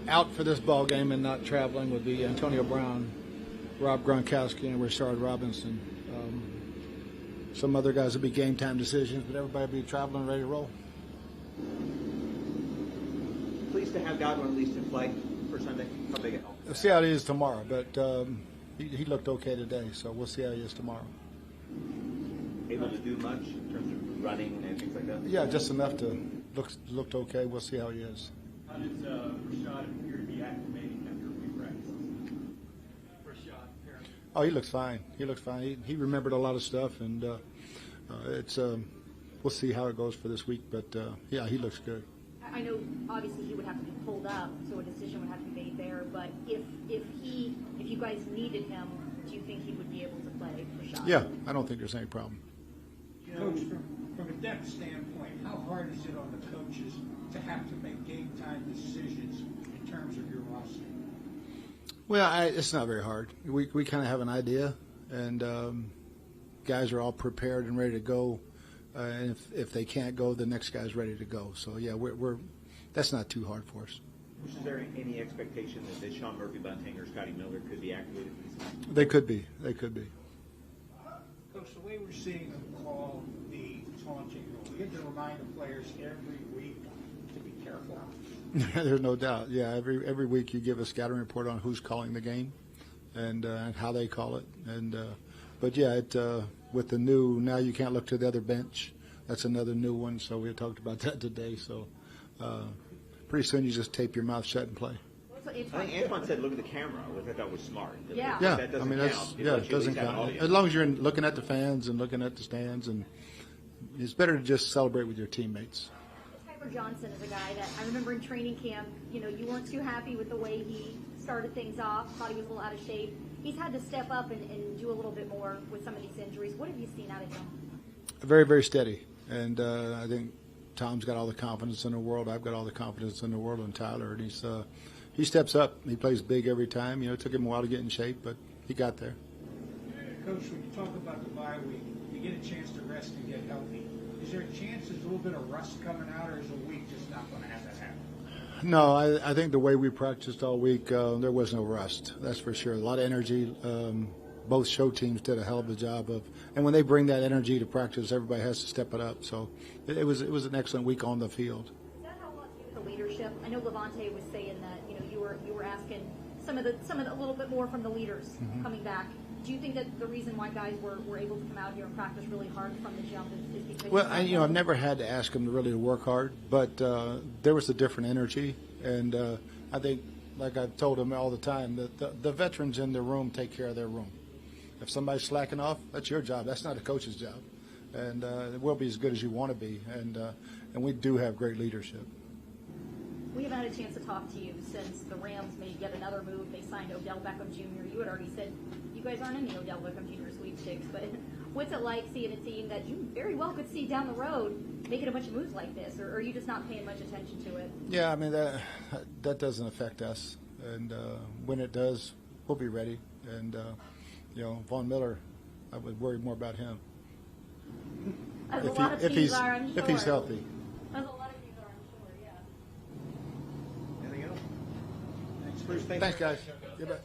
out for this ball game and not traveling would be Antonio Brown, Rob Gronkowski, and Rashard Robinson. Some other guys would be game time decisions, but everybody would be traveling ready to roll. Pleased to have Godwin at least in play for Sunday. How big a help? We'll see how it is tomorrow, but he looked okay today, so we'll see how he is tomorrow. Able to do much in terms of running and things like that? Yeah, just enough to looked okay. We'll see how he is. How does Rashad appear to be acclimating after a week practice? Rashad, apparently. Oh, he looks fine. He looks fine. He remembered a lot of stuff, and it's we'll see how it goes for this week. But yeah, he looks good. I know obviously he would have to be pulled up, so a decision would have to be made there. But if you guys needed him, do you think he would be able to play Rashad? Yeah, I don't think there's any problem. Coach, from a depth standpoint, how hard is it on the coaches to have to make game time decisions in terms of your roster? Well, it's not very hard. We kind of have an idea, and guys are all prepared and ready to go. And if they can't go, the next guy's ready to go. So yeah, we're that's not too hard for us. Is there any expectation that Sean Murphy, Bunting, or Scotty Miller could be activated? They could be. They could be. Coach, the way we're seeing them call the taunting rule, we get to remind the players every week to be careful. There's no doubt. Yeah, every week you give a scouting report on who's calling the game and how they call it. And but yeah, with the new now you can't look to the other bench. That's another new one. So we talked about that today. So pretty soon you just tape your mouth shut and play. I think Antoine said, "Look at the camera," which I thought was smart. Yeah. Yeah, that doesn't I mean count. it doesn't count. As long as you're looking at the fans and looking at the stands, and it's better to just celebrate with your teammates. Tyler Johnson is a guy that I remember in training camp. You know, you weren't too happy with the way he started things off. Thought he was a little out of shape. He's had to step up and do a little bit more with some of these injuries. What have you seen out of him? Very, very steady, and I think Tom's got all the confidence in the world. I've got all the confidence in the world in Tyler, and he steps up. He plays big every time. You know, it took him a while to get in shape, but he got there. Coach, when you talk about the bye week, you get a chance to rest and get healthy. Is there a chance there's a little bit of rust coming out, or is a week just not going to have that happen? No, I think the way we practiced all week, there was no rust. That's for sure. A lot of energy. Both show teams did a hell of a job and when they bring that energy to practice, everybody has to step it up. So it was an excellent week on the field. Does that have a lot to do with the leadership? I know Levante was saying that you were asking some of the a little bit more from the leaders coming back. Do you think that the reason why guys were able to come out here and practice really hard from the jump is because? Well, I've never had to ask them really to work hard, but there was a different energy, and I think, like I've told them all the time, that the veterans in the room take care of their room. If somebody's slacking off, that's your job. That's not a coach's job, and it will be as good as you want to be, and we do have great leadership. We haven't had a chance to talk to you since the Rams made yet another move. They signed Odell Beckham Jr. You had already said you guys aren't in the Odell Beckham Jr. sweepstakes, but what's it like seeing a team that you very well could see down the road making a bunch of moves like this, or are you just not paying much attention to it? Yeah, I mean, that doesn't affect us, and when it does, we'll be ready. And Von Miller, I would worry more about him. As a lot of teams are, I'm sure. If he's healthy. As a lot of teams are, I'm sure, yeah. Anything else? Thanks, Bruce. Thanks, guys. You bet.